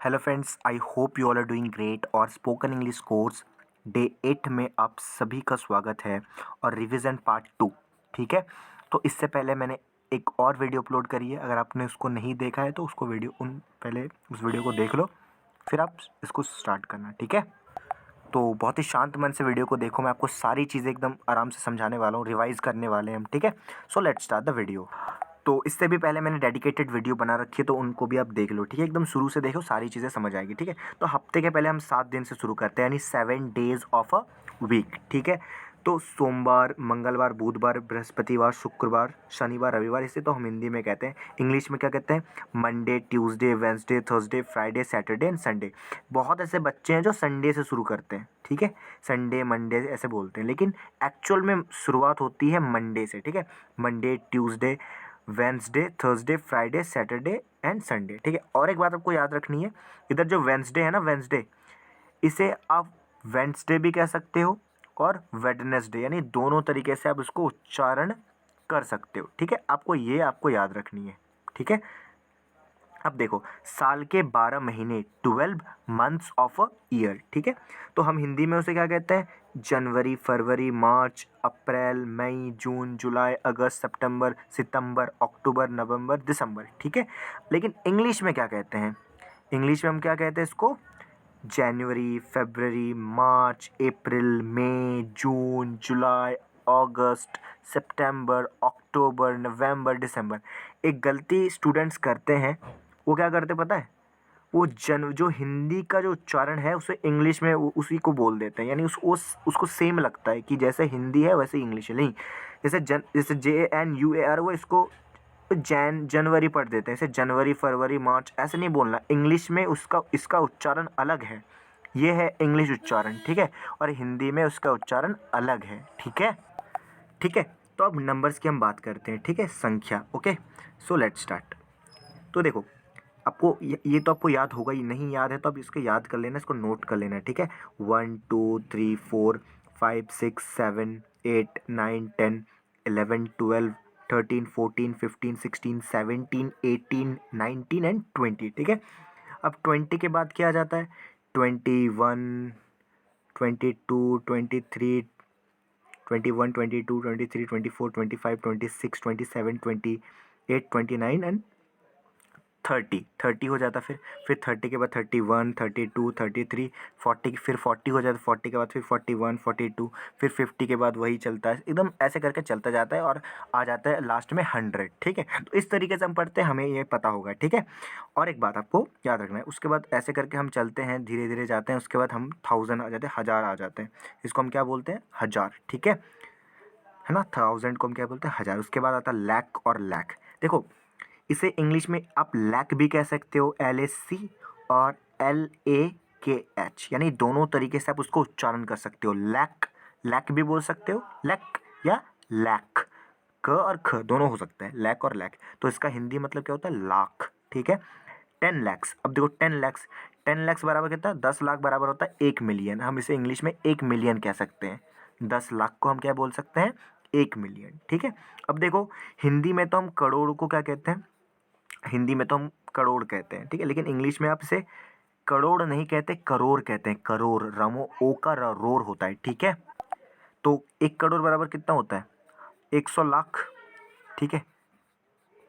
Hello friends, I hope you all are doing great. और spoken English course day 8 में आप सभी का स्वागत है और रिवीजन पार्ट 2। ठीक है, तो इससे पहले मैंने एक और वीडियो अपलोड करी है। अगर आपने उसको नहीं देखा है तो उसको पहले उस वीडियो को देख लो, फिर आप इसको स्टार्ट करना। ठीक है, तो बहुत ही शांत मन से वीडियो को देखो। मैं आपको सारी चीज़ें एकदम आराम से समझाने वाला हूँ, रिवाइज करने वाले हैं हम। ठीक है, so let's start the video. तो इससे भी पहले मैंने डेडिकेटेड वीडियो बना रखी है, तो उनको भी आप देख लो। ठीक है, एकदम शुरू से देखो, सारी चीज़ें समझ आएगी। ठीक है, तो हफ्ते के पहले हम 7 दिन से शुरू करते हैं, यानी 7 डेज ऑफ अ वीक। ठीक है, तो सोमवार, मंगलवार, बुधवार, बृहस्पतिवार, शुक्रवार, शनिवार, रविवार, इसे तो हम हिंदी में कहते हैं। इंग्लिश में क्या कहते हैं? Monday, Tuesday, Wednesday, Thursday, Friday, Saturday and Sunday. बहुत ऐसे बच्चे हैं जो संडे से शुरू करते हैं। ठीक है, संडे, मंडे ऐसे बोलते हैं, लेकिन एक्चुअल में शुरुआत होती है मंडे से। ठीक है, Monday, Tuesday, Wednesday, Thursday, Friday, Saturday and Sunday. ठीक है, और एक बात आपको याद रखनी है, इधर जो वेंसडे है ना, वेंसडे, इसे आप वेंसडे भी कह सकते हो और वेडनेसडे, यानी दोनों तरीके से आप इसको उच्चारण कर सकते हो। ठीक है, आपको याद रखनी है। ठीक है, अब देखो, साल के 12 महीने, 12 मंथ्स ऑफ अ ईयर। ठीक है, तो हम हिंदी में उसे क्या कहते हैं? जनवरी, फरवरी, मार्च, अप्रैल, मई, जून, जुलाई, अगस्त, सितंबर, अक्टूबर, नवंबर, दिसंबर। ठीक है, लेकिन इंग्लिश में क्या कहते हैं? इंग्लिश में हम क्या कहते हैं इसको? जनवरी, फरवरी, मार्च, अप्रैल, मई, जून, जुलाई, अगस्त, सितंबर, अक्टूबर, नवंबर, दिसंबर। एक गलती स्टूडेंट्स करते हैं, वो क्या करते पता है? वो जो हिंदी का जो उच्चारण है उसे इंग्लिश में उसी को बोल देते हैं, यानी उसको सेम लगता है कि जैसे हिंदी है वैसे इंग्लिश है। नहीं, जैसे JNUAR, वो इसको जनवरी पढ़ देते हैं। जैसे जनवरी, फरवरी, मार्च ऐसे नहीं बोलना। इंग्लिश में इसका उच्चारण अलग है। ये है इंग्लिश उच्चारण। ठीक है, और हिंदी में उसका उच्चारण अलग है। ठीक है, ठीक है, तो अब नंबर्स की हम बात करते हैं। ठीक है, संख्या। Okay, so let's start. तो देखो, आपको ये तो आपको याद होगा ही, नहीं याद है तो अब इसको याद कर लेना, इसको नोट कर लेना। ठीक है, 1 2 3 4 5 6 7 8 9 10 11 12 13 14 15 16 17 18 19 एंड 20। ठीक है, अब 20 के बाद क्या आ जाता है? 21 22 23 21 22 23 24 25 26 27 28 29 एंड 30 हो जाता। फिर 30 के बाद 31 32 33 40, फिर 40 हो जाता। 40 के बाद फिर 41 42, फिर 50 के बाद वही चलता है, एकदम ऐसे करके चलता जाता है और आ जाता है लास्ट में 100। ठीक है, तो इस तरीके से हम पढ़ते हैं, हमें ये पता होगा। ठीक है, और एक बात आपको याद रखना है, उसके बाद ऐसे करके हम चलते हैं, धीरे धीरे जाते हैं, उसके बाद हम 1000 आ जाते हैं, 1000 आ जाते हैं। इसको हम क्या बोलते हैं? हजार। ठीक है ना, 1000 को हम क्या बोलते हैं? हजार। उसके बाद आता है लैख और लैख। देखो, इसे इंग्लिश में आप लैक भी कह सकते हो, LAC, और LAKH, यानी दोनों तरीके से आप उसको उच्चारण कर सकते हो। लैक, लैक भी बोल सकते हो, लैक या लैक, क और ख दोनों हो सकता है, लैक और लैक। तो इसका हिंदी मतलब क्या होता है? लाख। ठीक है, 10 लैक्स। अब देखो, 10 लैक्स बराबर कितना? 10 लाख बराबर होता है 1 मिलियन। हम इसे इंग्लिश में 1 मिलियन कह सकते हैं। 10 लाख को हम क्या बोल सकते हैं? 1 मिलियन। ठीक है, अब देखो, हिंदी में तो हम करोड़ को क्या कहते हैं? हिंदी में तो हम करोड़ कहते हैं। ठीक है, लेकिन इंग्लिश में आप इसे करोड़ नहीं कहते, करोड़ कहते हैं। करोड़, रमो ओ का रोर होता है। ठीक है, तो 1 करोड़ बराबर कितना होता है? 100 लाख। ठीक है,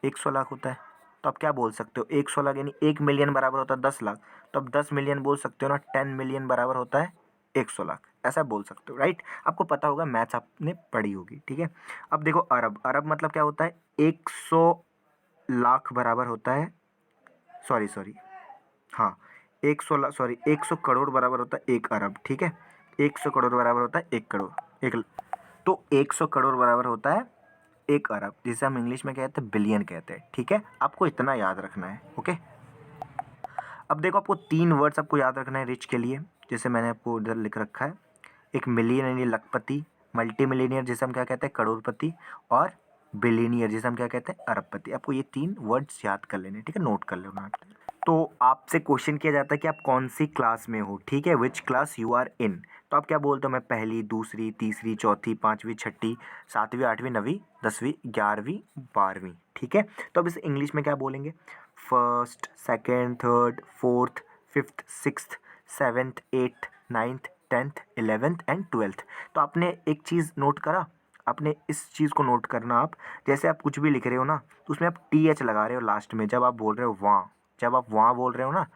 100 लाख होता है। तो आप क्या बोल सकते हो? 100 लाख, यानी 1 मिलियन बराबर होता है 10 लाख। तो आप 10 मिलियन बोल सकते हो ना। 10 मिलियन बराबर होता है 100 लाख, ऐसा बोल सकते हो। राइट, आपको पता होगा, मैथ्स आपने पढ़ी होगी। ठीक है, अब देखो, अरब। अरब मतलब क्या होता है? 100 लाख बराबर होता है, सॉरी, हाँ, 100 करोड़ बराबर होता है 1 अरब। ठीक है, 100 करोड़ बराबर होता है 1 करोड़, तो 100 करोड़ बराबर होता है 1 अरब, जिसे हम इंग्लिश में कहते हैं बिलियन कहते हैं। ठीक है, आपको इतना याद रखना है। ओके, अब देखो, आपको 3 वर्ड्स आपको याद रखना है रिच के लिए, जैसे मैंने आपको इधर लिख रखा है। एक मिलियन यानी लखपति, मल्टी मिलियनियर जिसे हम क्या कहते हैं? करोड़पति, और बिलियनियर जिसे हम क्या कहते हैं? अरबपति। आपको ये 3 वर्ड्स याद कर लेने। ठीक है, नोट कर लेना आप। तो आपसे क्वेश्चन किया जाता है कि आप कौन सी क्लास में हो। ठीक है, which class you are in. तो आप क्या बोलते हो? मैं पहली, दूसरी, तीसरी, चौथी, पाँचवीं, छठी, सातवीं, आठवीं, नवीं, 10वीं, 11वीं, 12वीं। ठीक है, तो अब इसे इंग्लिश में क्या बोलेंगे? First, second, third, fourth, 5th 6th 7th 8th 9th 10th 11th and 12th। तो आपने एक चीज़ नोट करा, आपने इस चीज़ को नोट करना आप, जैसे आप कुछ भी लिख रहे हो ना तो उसमें आप टी एच लगा रहे हो लास्ट में, जब आप बोल रहे हो वहाँ, जब आप वहाँ बोल रहे हो ना,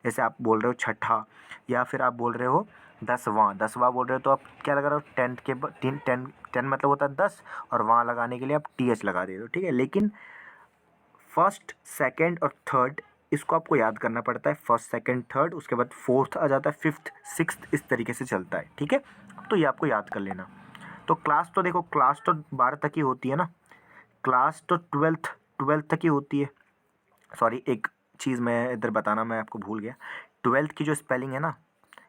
जैसे आप बोल रहे हो छठा या फिर आप बोल रहे हो 10वां बोल रहे हो तो आप क्या लगा रहे हो, 10th के बाद 10 मतलब होता है 10, और वहाँ लगाने के लिए आप टी एच लगा रहे हो, ठीक है। लेकिन फर्स्ट सेकंड और थर्ड इसको आपको याद करना पड़ता है, फर्स्ट सेकंड थर्ड, उसके बाद फोर्थ आ जाता है, फिफ्थ सिक्स्थ, इस तरीके से चलता है, ठीक है। तो ये आपको याद कर लेना। तो क्लास तो देखो, क्लास तो 12 तक ही होती है ना, क्लास तो ट्वेल्थ तक ही होती है। सॉरी, एक चीज़ मैं इधर बताना मैं आपको भूल गया, ट्वेल्थ की जो स्पेलिंग है ना,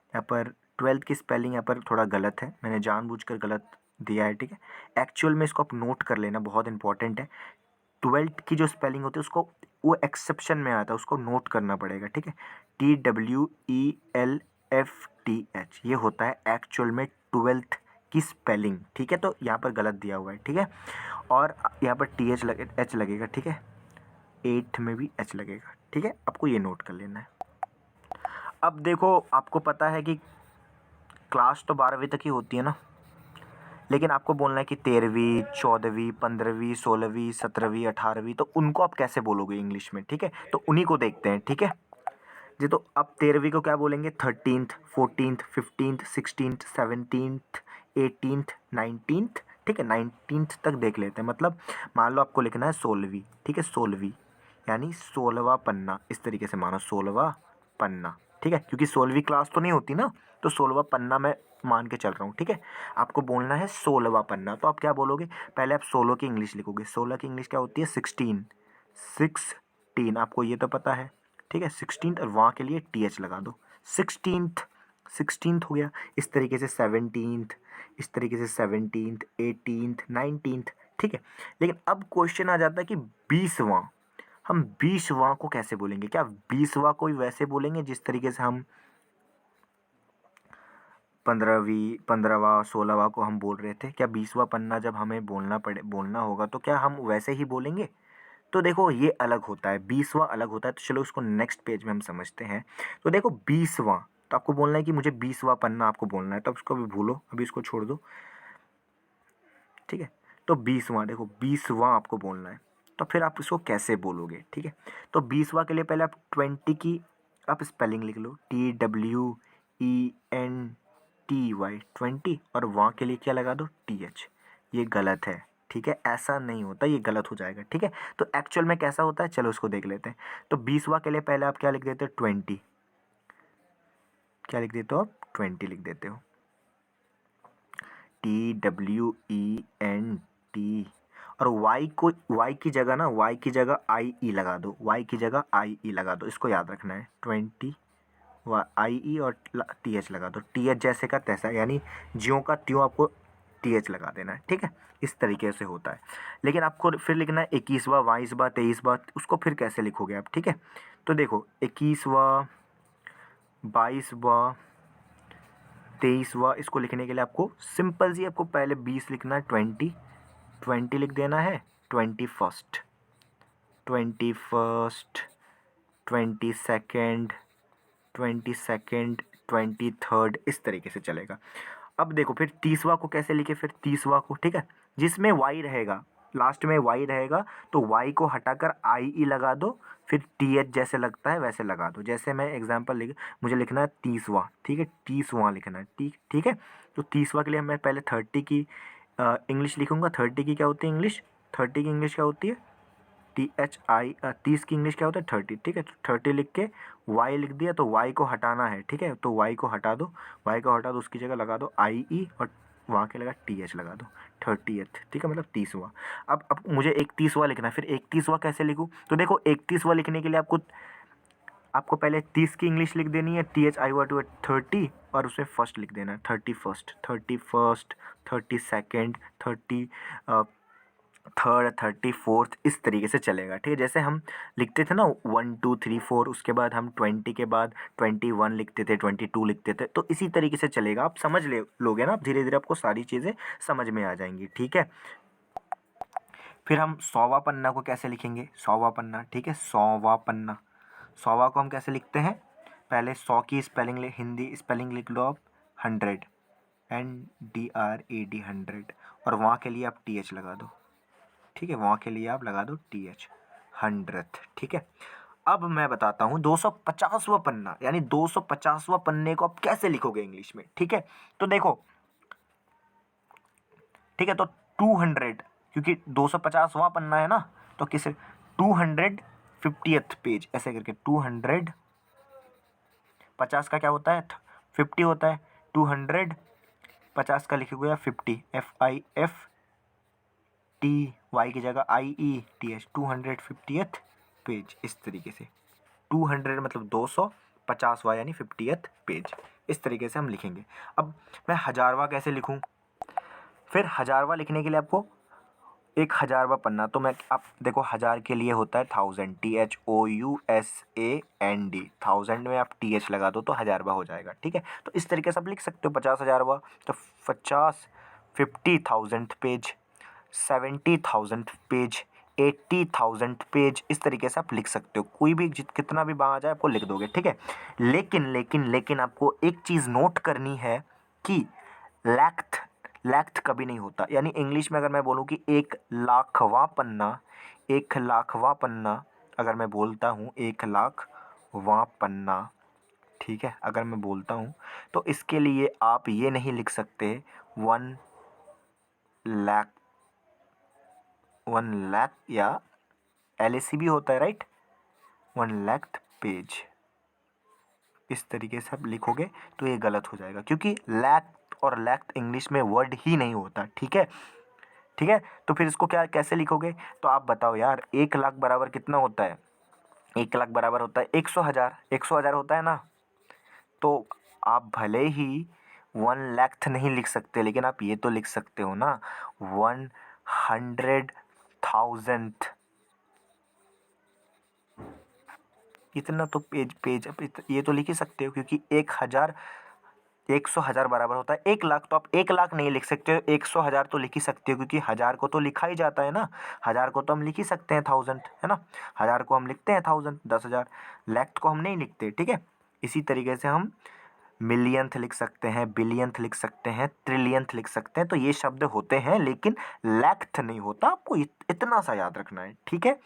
यहाँ पर ट्वेल्थ की स्पेलिंग यहाँ पर थोड़ा गलत है, मैंने जानबूझकर गलत दिया है, ठीक है। एक्चुअल में इसको आप नोट कर लेना, बहुत इंपॉर्टेंट है। ट्वेल्थ की जो स्पेलिंग होती है उसको, वो एक्सेप्शन में आता है, उसको नोट करना पड़ेगा, ठीक है। TWELFTH ये होता है एक्चुअल में ट्वेल्थ की स्पेलिंग, ठीक है। तो यहाँ पर गलत दिया हुआ है, ठीक है। और यहाँ पर एच लगेगा, ठीक है। 8 में भी एच लगेगा, ठीक है। आपको ये नोट कर लेना है। अब देखो, आपको पता है कि क्लास तो 12वीं तक ही होती है ना, लेकिन आपको बोलना है कि 13वीं 14वीं 15वीं 16वीं 17वीं 18वीं, तो उनको आप कैसे बोलोगे इंग्लिश में, ठीक है। तो उन्हीं को देखते हैं, ठीक है जी। तो अब 13वीं को क्या बोलेंगे, 13th 14th 15th 16th 17th 18th 19th, ठीक है। 19th तक देख लेते हैं। मतलब मान लो आपको लिखना है 16वीं, ठीक है, 16वीं यानी 16वां पन्ना, इस तरीके से मानो 16वां पन्ना, ठीक है, क्योंकि 16वीं क्लास तो नहीं होती ना, तो 16वां पन्ना मैं मान के चल रहा हूँ, ठीक है। आपको बोलना है 16वां पन्ना, तो आप क्या बोलोगे, पहले आप 16 की इंग्लिश लिखोगे। 16 की इंग्लिश क्या होती है, 16, आपको ये तो पता है, ठीक है। 16th और वहाँ के लिए टी एच लगा दो, 16th हो गया। इस तरीके से 17th, इस तरीके से 17th 18th 19th, ठीक है। लेकिन अब क्वेश्चन आ जाता है कि 20वां, हम 20वां को कैसे बोलेंगे। क्या 20वां को वैसे बोलेंगे जिस तरीके से हम 15वां 16वां को हम बोल रहे थे। क्या 20वां पन्ना जब हमें बोलना होगा तो क्या हम वैसे ही बोलेंगे। तो देखो, ये अलग होता है, 20वां अलग होता है। तो चलो उसको नेक्स्ट पेज में हम समझते हैं। तो देखो 20वां, तो आपको बोलना है कि मुझे 20वां पन्ना आपको बोलना है, तो उसको भी भूलो, अभी इसको छोड़ दो, ठीक है। तो 20वां, देखो 20वां आपको बोलना है, तो फिर आप इसको कैसे बोलोगे, ठीक है। तो 20वां के लिए पहले आप 20 की आप स्पेलिंग लिख लो, TWENTY 20, और वहाँ के लिए क्या लगा दो, TH। ये गलत है, ठीक है, ऐसा नहीं होता, ये गलत हो जाएगा, ठीक है। तो एक्चुअल में कैसा होता है, चलो उसको देख लेते हैं। तो 20वां के लिए पहले आप क्या लिख देते हो, 20, क्या लिख देते हो आप, 20 लिख देते हो, TWENT। और वाई की जगह ना, वाई की जगह IE लगा दो, वाई की जगह IE लगा दो, इसको याद रखना है। 20 IE और TH लगा दो, TH जैसे का तैसा, यानी ज्यों का त्यों आपको TH लगा देना है, ठीक है। इस तरीके से होता है। लेकिन आपको फिर लिखना है 21वां 22वां 23वां, उसको फिर कैसे लिखोगे आप, ठीक है। तो देखो 21वां 22वां 23वां, इसको लिखने के लिए आपको सिंपल सी, आपको पहले 20 लिखना है, 20 लिख देना है, 21st 22nd 23rd, इस तरीके से चलेगा। अब देखो फिर 30वां को कैसे लिखे, फिर 30वां को, ठीक है, जिसमें वाई रहेगा, लास्ट में वाई रहेगा, तो वाई को हटाकर IE लगा दो, फिर TH जैसे लगता है वैसे लगा दो। जैसे मैं एग्जांपल मुझे लिखना है 30वां, ठीक है, 30वां लिखना है, ठीक है। तो 30वां के लिए मैं पहले 30 की इंग्लिश लिखूंगा। 30 की क्या होती है इंग्लिश, 30 की इंग्लिश क्या होती है, THI, 30 की इंग्लिश क्या होता है, 30, ठीक है। तो 30 लिख के वाई लिख दिया, तो वाई को हटाना है, ठीक है। तो वाई को हटा दो, उसकी जगह लगा दो IE, और वहाँ के लगा TH लगा दो, 30th, ठीक है, मतलब 30वां। अब मुझे 31वां लिखना है, फिर 31वां कैसे लिखूँ। तो देखो 31वां लिखने के लिए आपको पहले 30 की इंग्लिश लिख देनी है, THI 30, और उसमें फर्स्ट लिख देना है, 31st 32nd 33rd 34th, इस तरीके से चलेगा, ठीक है। जैसे हम लिखते थे ना 1 2 3 4, उसके बाद हम 20 के बाद 21 लिखते थे, 22 लिखते थे, तो इसी तरीके से चलेगा। आप समझ लोगे ना, धीरे धीरे आपको सारी चीज़ें समझ में आ जाएंगी, ठीक है। फिर हम 100वां पन्ना को कैसे लिखेंगे, 100वां पन्ना, ठीक है, 100वां पन्ना, 100वां को हम कैसे लिखते हैं, पहले 100 की स्पेलिंग हिंदी स्पेलिंग लिख लो आप 100, NDRAD 100, और वहाँ के लिए आप TH लगा दो, ठीक है, वहाँ के लिए आप लगा दो TH, 100th, ठीक है। अब मैं बताता हूँ 250वां पन्ना, यानी 250वां पन्ने को आप कैसे लिखोगे इंग्लिश में, ठीक है। तो देखो, ठीक है, तो 200, क्योंकि 250वां पन्ना है ना, तो किस 250th पेज ऐसे करके, 200, 50 का क्या होता है 50 होता है, 200 50 का लिखोगे 50, FIFTY की जगह IETH, 250th पेज, इस तरीके से 200 मतलब 250वां यानी 50th पेज, इस तरीके से हम लिखेंगे। अब मैं हजारवा कैसे लिखूं, फिर हजारवा लिखने के लिए आपको एक हजारवा पन्ना, तो मैं आप देखो, हजार के लिए होता है 1000, THOUSAND, 1000 में आप TH लगा दो तो हजारवा हो जाएगा, ठीक है। तो इस तरीके से आप लिख सकते हो 50,000वां, तो 50,000 पेज, 70,000 पेज, 80,000 पेज, इस तरीके से आप लिख सकते हो, कोई भी कितना भी आ जाए आपको लिख दोगे, ठीक है। लेकिन लेकिन लेकिन आपको एक चीज़ नोट करनी है कि लैक्थ लैक्थ कभी नहीं होता, यानी इंग्लिश में अगर मैं बोलूँ कि 1,00,000वां पन्ना, 1,00,000वां पन्ना, अगर मैं बोलता हूँ 1,00,000वां पन्ना, ठीक है, अगर मैं बोलता हूँ, तो इसके लिए आप ये नहीं लिख सकते 1,00,000, 1,00,000 या LAC भी होता है, राइट, 1,00,000th पेज, इस तरीके से आप लिखोगे तो ये गलत हो जाएगा, क्योंकि लैक और लैक्थ इंग्लिश में वर्ड ही नहीं होता, ठीक है, ठीक है। तो फिर इसको क्या कैसे लिखोगे, तो आप बताओ यार, 1,00,000 बराबर कितना होता है, 1,00,000 बराबर होता है 100,000, 100,000 होता है ना। तो आप भले ही 1,00,000th नहीं लिख सकते, लेकिन आप ये तो लिख सकते हो ना 100,000th, इतना तो पेज ये तो लिख ही सकते हो, क्योंकि 100,000 बराबर होता है 1,00,000, तो आप 1,00,000 नहीं लिख सकते हो, 100,000 तो लिख ही सकते हो, क्योंकि हजार को तो लिखा ही जाता है ना, हजार को तो हम लिख ही सकते हैं 1000, है ना, हजार को हम लिखते हैं 1000, 10,000, लैक्थ को हम नहीं लिखते, ठीक है। इसी तरीके से हम मिलियंथ लिख सकते हैं, बिलियंथ लिख सकते हैं, ट्रिलियंथ लिख सकते हैं, तो ये शब्द होते हैं, लेकिन लैक्थ नहीं होता, आपको इतना सा याद रखना है, ठीक है।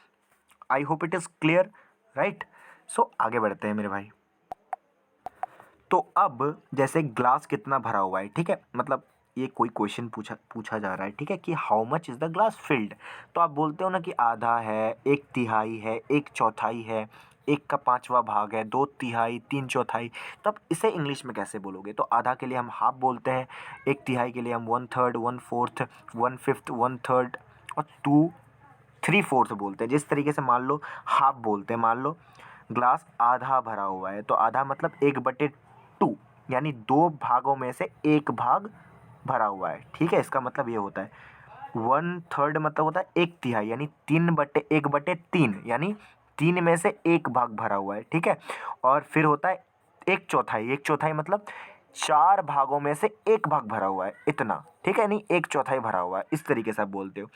I hope it is clear, right. So आगे बढ़ते हैं मेरे भाई। तो अब जैसे ग्लास कितना भरा हुआ है, ठीक है, मतलब ये कोई क्वेश्चन पूछा जा रहा है, ठीक है, कि how much is the glass field, तो आप बोलते हो ना कि आधा है, 1/3 है, 1/4 है, 1 का 5वां भाग है, 2/3, 3/4, तो आप इसे इंग्लिश में कैसे बोलोगे, तो आधा के लिए हम हाफ बोलते हैं, 1/3 के लिए हम 1/3, 1/4, 1/5, 1/3 और 3/4 बोलते हैं। जिस तरीके से मान लो हाफ बोलते हैं, मान लो ग्लास आधा भरा हुआ है, तो आधा मतलब 1/2, यानी 2 भागों में से 1 भाग भरा हुआ है, ठीक है, इसका मतलब ये होता है। 1/3 मतलब होता है 1/3, यानी 1/3, यानी 3 में से 1 भाग भरा हुआ है, ठीक है। और फिर होता है 1/4, 1/4 मतलब 4 भागों में से 1 भाग भरा हुआ है, इतना, ठीक है, नहीं 1/4 भरा हुआ है, इस तरीके से आप बोलते हो।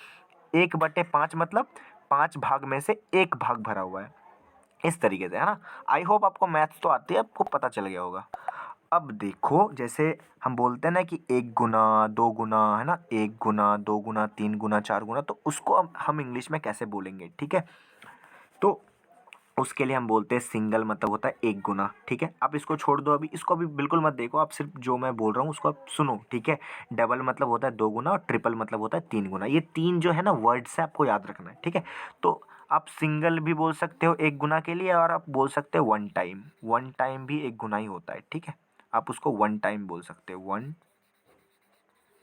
1/5 मतलब 5 भाग में से 1 भाग भरा हुआ है, इस तरीके से, है ना। आई होप आपको मैथ्स तो आती है, आपको पता चल गया होगा। अब देखो, जैसे हम बोलते हैं ना कि 1 गुना 2 गुना, है ना, 1 गुना 2 गुना 3 गुना 4 गुना, तो उसको हम इंग्लिश में कैसे बोलेंगे, ठीक है। तो उसके लिए हम बोलते हैं सिंगल, मतलब होता है 1 गुना, ठीक है। आप इसको छोड़ दो, अभी इसको अभी बिल्कुल मत देखो, आप सिर्फ जो मैं बोल रहा हूँ उसको आप सुनो, ठीक है। डबल मतलब होता है 2 गुना, और ट्रिपल मतलब होता है 3 गुना, ये 3 जो है ना वर्ड से आपको याद रखना है, ठीक है। तो आप सिंगल भी बोल सकते हो 1 गुना के लिए, और आप बोल सकते हो 1 टाइम, 1 टाइम भी 1 गुना ही होता है, ठीक है। आप उसको 1 टाइम बोल सकते हो, 1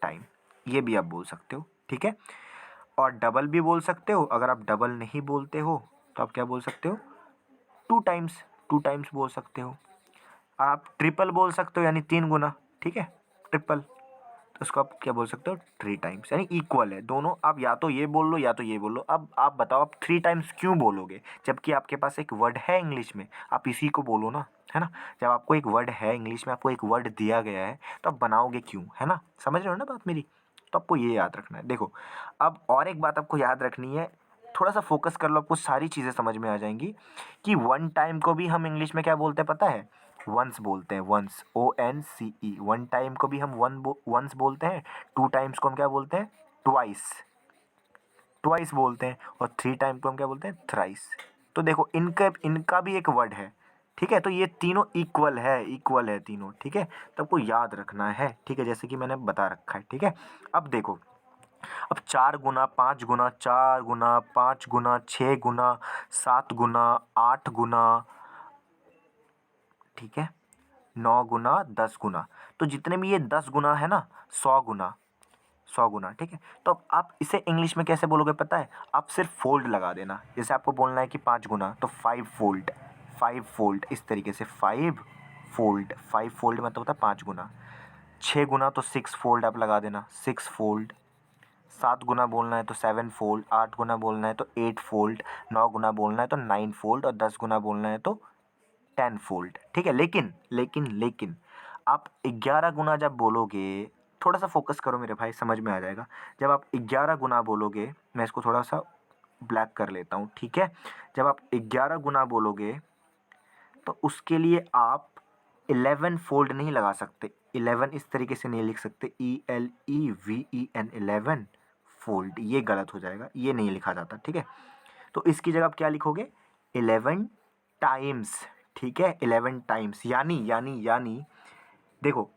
टाइम, ये भी आप बोल सकते हो, ठीक है। और डबल भी बोल सकते हो, अगर आप डबल नहीं बोलते हो तो आप क्या बोल सकते हो, 2 टाइम्स, 2 टाइम्स बोल सकते हो। आप ट्रिपल बोल सकते हो, यानी 3 गुना, ठीक है, ट्रिपल, तो उसको आप क्या बोल सकते हो, 3 टाइम्स, यानी इक्वल है दोनों, आप या तो ये बोल लो या तो ये बोल लो। अब आप बताओ, आप 3 टाइम्स क्यों बोलोगे, जबकि आपके पास एक वर्ड है इंग्लिश में, आप इसी को बोलो ना, है ना। जब आपको एक वर्ड है इंग्लिश में, आपको एक वर्ड दिया गया है, तो आप बनाओगे क्यों, है ना, समझ रहे हो ना बात मेरी। तो आपको ये याद रखना है। देखो, अब और एक बात आपको याद रखनी है, थोड़ा सा फोकस कर लो, आपको सारी चीज़ें समझ में आ जाएंगी, कि 1 टाइम को भी हम इंग्लिश में क्या बोलते हैं पता है, वंस बोलते हैं, वंस, ONCE। वन टाइम को भी हम वंस बोलते हैं, टू टाइम्स को हम क्या बोलते हैं, ट्वाइस, ट्वाइस बोलते हैं, और थ्री टाइम को हम क्या बोलते हैं, थ्राइस। तो देखो इनका इनका भी एक वर्ड है, ठीक है। तो ये तीनों इक्वल है तीनों, ठीक है। तो आपको याद रखना है, ठीक है, जैसे कि मैंने बता रखा है, ठीक है। अब देखो, अब 4 गुना, 5 गुना, 4 गुना, 5 गुना, 6 गुना, 7 गुना, 8 गुना, ठीक है, 9 गुना, 10 गुना। तो जितने भी ये 10 गुना है ना, 100 गुना, 100 गुना, ठीक है। तो अब आप इसे इंग्लिश में कैसे बोलोगे पता है, आप सिर्फ फोल्ड लगा देना। जैसे आपको बोलना है कि 5 गुना, तो 5 फोल्ड, 5 फोल्ड, इस तरीके से 5 फोल्ड, 5 फोल्ड मतलब होता है 5 गुना। 6 गुना तो 6 फोल्ड आप लगा देना, 6 फोल्ड। 7 गुना बोलना है तो 7 फोल्ड, 8 गुना बोलना है तो 8 फोल्ड, 9 गुना बोलना है तो 9 फोल्ड, और 10 गुना बोलना है तो 10 फोल्ड, ठीक है। लेकिन लेकिन लेकिन आप 11 गुना जब बोलोगे, थोड़ा सा फोकस करो मेरे भाई, समझ में आ जाएगा। जब आप 11 गुना बोलोगे, मैं इसको थोड़ा सा ब्लैक कर लेता हूँ, ठीक है। जब आप 11 गुना बोलोगे तो उसके लिए आप 11 फोल्ड नहीं लगा सकते, 11 इस तरीके से नहीं लिख सकते, ELEVEN, 11 फोल्ड, ये गलत हो जाएगा, ये नहीं लिखा जाता, ठीक है। तो इसकी जगह आप क्या लिखोगे, 11 टाइम्स, ठीक है, 11 टाइम्स। यानी देखो,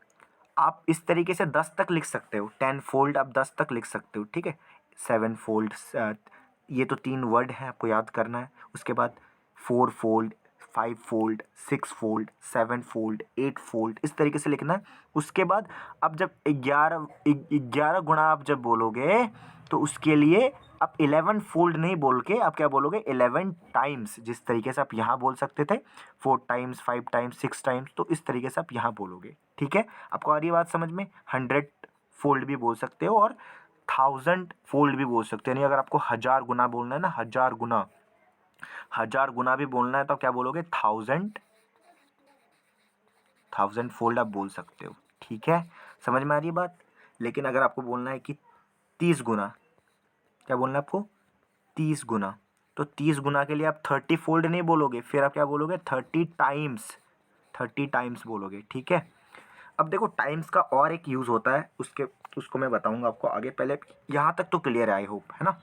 आप इस तरीके से 10 तक लिख सकते हो, 10 फोल्ड आप 10 तक लिख सकते हो, ठीक है। 7 फोल्ड, ये तो 3 वर्ड हैं, आपको याद करना है। उसके बाद 4 fold, 5 fold, 6 fold, 7 fold, 8 fold, इस तरीके से लिखना है। उसके बाद अब जब 11 गुना आप जब बोलोगे, तो उसके लिए आप 11 फोल्ड नहीं बोल के आप क्या बोलोगे, 11 टाइम्स। जिस तरीके से आप यहाँ बोल सकते थे 4 टाइम्स, 5 टाइम्स, 6 टाइम्स, तो इस तरीके से आप यहाँ बोलोगे, ठीक है। आपको आ रही है बात समझ में। 100 फोल्ड भी बोल सकते हो और 1000 फोल्ड भी बोल सकते हो। यानी अगर आपको 1000 गुना बोलना है ना, 1000 गुना, 1000 गुना भी बोलना है तो आप क्या बोलोगे, 1000 फोल्ड आप बोल सकते हो, ठीक है। समझ में आ रही है बात। लेकिन अगर आपको बोलना है कि 30 गुना, क्या बोलना है आपको, 30 गुना, तो 30 गुना के लिए आप 30 फोल्ड नहीं बोलोगे, फिर आप क्या बोलोगे, 30 टाइम्स, 30 टाइम्स बोलोगे, ठीक है। अब देखो टाइम्स का और एक यूज़ होता है, उसको मैं बताऊंगा आपको आगे। पहले यहाँ तक तो क्लियर है, आई होप, है ना।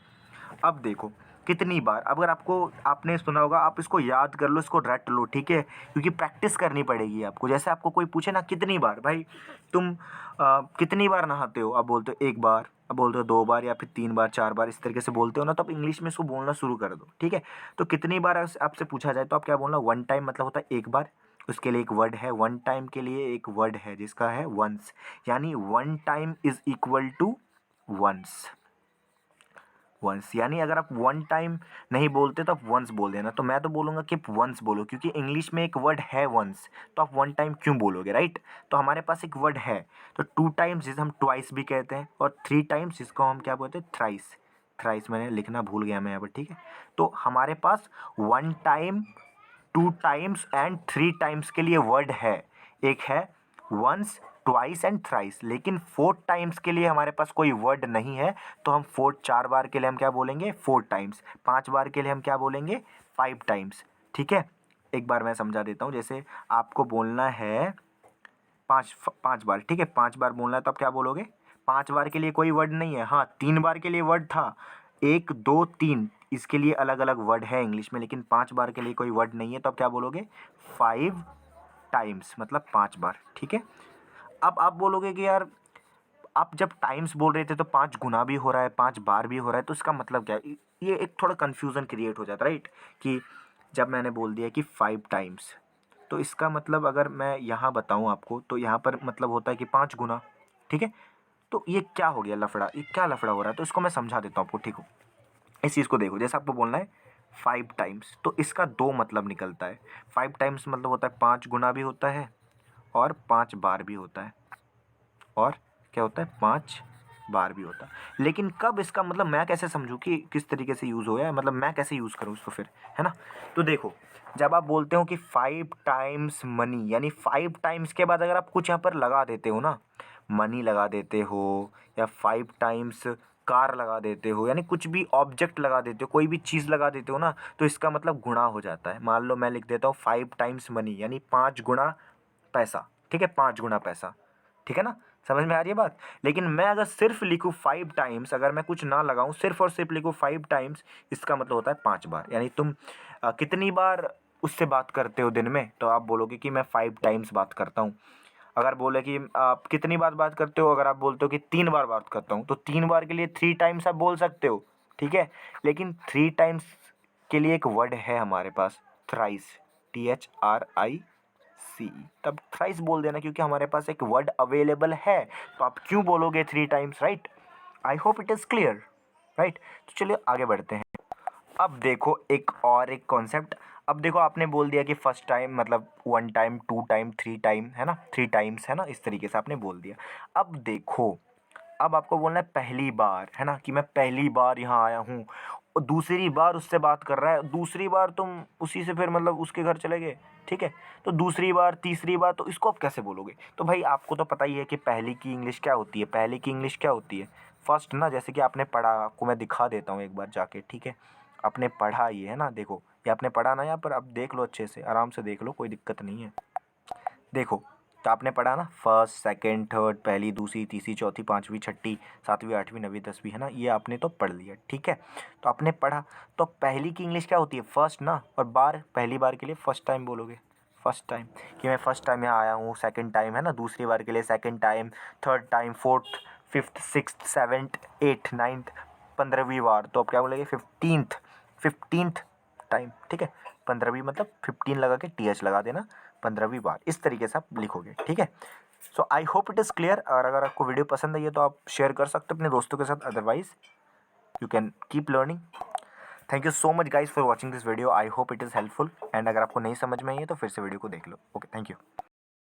अब देखो कितनी बार, अगर आपको, आपने सुना होगा, आप इसको याद कर लो, इसको रट लो, ठीक है, क्योंकि प्रैक्टिस करनी पड़ेगी आपको। जैसे आपको कोई पूछे ना, कितनी बार भाई तुम कितनी बार नहाते हो, आप बोलते हो 1 बार, अब बोलते हो 2 बार, या फिर 3 बार, 4 बार, इस तरीके से बोलते हो ना, तो आप इंग्लिश में इसको बोलना शुरू कर दो, ठीक है। तो कितनी बार आपसे पूछा जाए तो आप क्या बोलना, 1 टाइम मतलब होता है 1 बार। उसके लिए एक वर्ड है, 1 टाइम के लिए एक वर्ड है जिसका है वंस, यानी 1 time is equal to once. Once, यानी अगर आप 1 टाइम नहीं बोलते तो आप वंस बोल देना। तो मैं तो बोलूँगा कि आप वंस बोलो, क्योंकि इंग्लिश में एक वर्ड है वंस, तो आप 1 टाइम क्यों बोलोगे, राइट। तो हमारे पास एक वर्ड है, तो 2 टाइम्स जिसे हम ट्वाइस भी कहते हैं, और 3 टाइम्स जिसको हम क्या बोलते हैं, थ्राइस। थ्राइस मैंने लिखना भूल गया मैं यहाँ पर, ठीक है। तो हमारे पास 1 टाइम, 2 टाइम्स एंड 3 टाइम्स के लिए वर्ड है। एक है वंस, ट्वाइस एंड थ्राइस। लेकिन 4 टाइम्स के लिए हमारे पास कोई वर्ड नहीं है, तो हम 4 बार के लिए हम क्या बोलेंगे, 4 टाइम्स। 5 बार के लिए हम क्या बोलेंगे, 5 टाइम्स, ठीक है। एक बार मैं समझा देता हूँ। जैसे आपको बोलना है 5 बार, ठीक है, 5 बार बोलना है, तो आप क्या बोलोगे, 5 बार के लिए कोई वर्ड नहीं है। हाँ, 3 बार के लिए वर्ड था, 1, 2, 3, इसके लिए अलग अलग वर्ड है इंग्लिश में, लेकिन 5 बार के लिए कोई वर्ड नहीं है, तो आप क्या बोलोगे, 5 टाइम्स मतलब 5 बार, ठीक है। अब आप बोलोगे कि यार, आप जब टाइम्स बोल रहे थे तो 5 गुना भी हो रहा है, 5 बार भी हो रहा है, तो इसका मतलब क्या है। ये एक थोड़ा कन्फ्यूज़न क्रिएट हो जाता है, राइट। कि जब मैंने बोल दिया कि 5 टाइम्स, तो इसका मतलब अगर मैं यहाँ बताऊँ आपको, तो यहाँ पर मतलब होता है कि 5 गुना, ठीक है। तो ये क्या हो गया लफड़ा, ये क्या लफड़ा हो रहा है, तो इसको मैं समझा देता हूँ आपको, ठीक हो। इस चीज़ को देखो, जैसे आपको बोलना है 5 टाइम्स, तो इसका 2 मतलब निकलता है। 5 टाइम्स मतलब होता है 5 गुना भी होता है, और 5 बार भी होता है, और क्या होता है, 5 बार भी होता है। लेकिन कब इसका मतलब मैं कैसे समझूँ कि किस तरीके से यूज़ हो है, मतलब मैं कैसे यूज़ करूँ इसको फिर, है ना। तो देखो, जब आप बोलते हो कि 5 टाइम्स मनी, यानी 5 टाइम्स के बाद अगर आप कुछ यहाँ पर लगा देते हो ना, मनी लगा देते हो, या 5 टाइम्स कार लगा देते हो, यानी कुछ भी ऑब्जेक्ट लगा देते हो, कोई भी चीज़ लगा देते हो ना, तो इसका मतलब गुणा हो जाता है। मान लो मैं लिख देता हूँ 5 टाइम्स मनी, यानी 5 गुना पैसा, ठीक है, 5 गुना पैसा, ठीक है ना, समझ में आ रही है बात। लेकिन मैं अगर सिर्फ लिखूँ 5 टाइम्स, अगर मैं कुछ ना लगाऊँ, सिर्फ और सिर्फ लिखूँ 5 टाइम्स, इसका मतलब होता है 5 बार। यानी तुम कितनी बार उससे बात करते हो दिन में, तो आप बोलोगे कि मैं 5 टाइम्स बात करता हूँ। अगर बोले कि आप कितनी बार बात करते हो, अगर आप बोलते हो कि 3 बार बात करता हूँ, तो 3 बार के लिए 3 टाइम्स आप बोल सकते हो, ठीक है। लेकिन 3 टाइम्स के लिए एक वर्ड है हमारे पास, थ्राइस, THRICE, तब थ्राइस बोल देना, क्योंकि हमारे पास एक वर्ड अवेलेबल है। तो आप क्यों बोलोगे 3 times, right. I hope it is clear, right. तो चलिए आगे बढ़ते हैं। अब देखो एक कॉन्सेप्ट। अब देखो आपने बोल दिया कि फर्स्ट टाइम मतलब 1 टाइम, 2 टाइम, 3 टाइम, है ना, 3 टाइम्स, है ना, इस तरीके से आपने बोल दिया। अब देखो, अब आपको बोलना है पहली बार, है ना, कि मैं पहली बार यहाँ आया हूँ, और दूसरी बार उससे बात कर रहा है, दूसरी बार तुम उसी से फिर मतलब उसके घर चले गए, ठीक है। तो दूसरी बार, तीसरी बार, तो इसको आप कैसे बोलोगे। तो भाई आपको तो पता ही है कि पहली की इंग्लिश क्या होती है, पहली की इंग्लिश क्या होती है, फर्स्ट ना। जैसे कि आपने पढ़ा, आपको मैं दिखा देता हूँ एक बार जाके, ठीक है। आपने पढ़ा ये, है ना, देखो ये आपने पढ़ा ना, यहाँ पर आप देख लो, अच्छे से आराम से देख लो, कोई दिक्कत नहीं है। देखो, तो आपने पढ़ा ना, फर्स्ट, सेकंड, थर्ड, पहली, दूसरी, तीसरी, चौथी, पाँचवीं, छठी, सातवीं, आठवीं, नवीं, 10वीं, है ना, ये आपने तो पढ़ लिया, ठीक है। तो आपने पढ़ा, तो पहली की इंग्लिश क्या होती है, फर्स्ट ना। और बार, पहली बार के लिए फर्स्ट टाइम बोलोगे, फर्स्ट टाइम, कि मैं फर्स्ट टाइम यहाँ आया हूँ, सेकंड टाइम, है ना, दूसरी बार के लिए second time, third time, fourth, fifth, sixth, seventh, eighth, ninth, 15वीं बार, तो आप क्या बोलेंगे, 15th टाइम, ठीक है। 15वीं मतलब 15 लगा के TH लगा देना, 15वीं बार, इस तरीके से आप लिखोगे, ठीक है। So I hope it is clear. और अगर आपको वीडियो पसंद आई है तो आप शेयर कर सकते हो अपने दोस्तों के साथ, otherwise you can keep learning. Thank you so much guys for watching this video, I hope it is helpful. And अगर आपको नहीं समझ में आई है तो फिर से वीडियो को देख लो। Okay, thank you.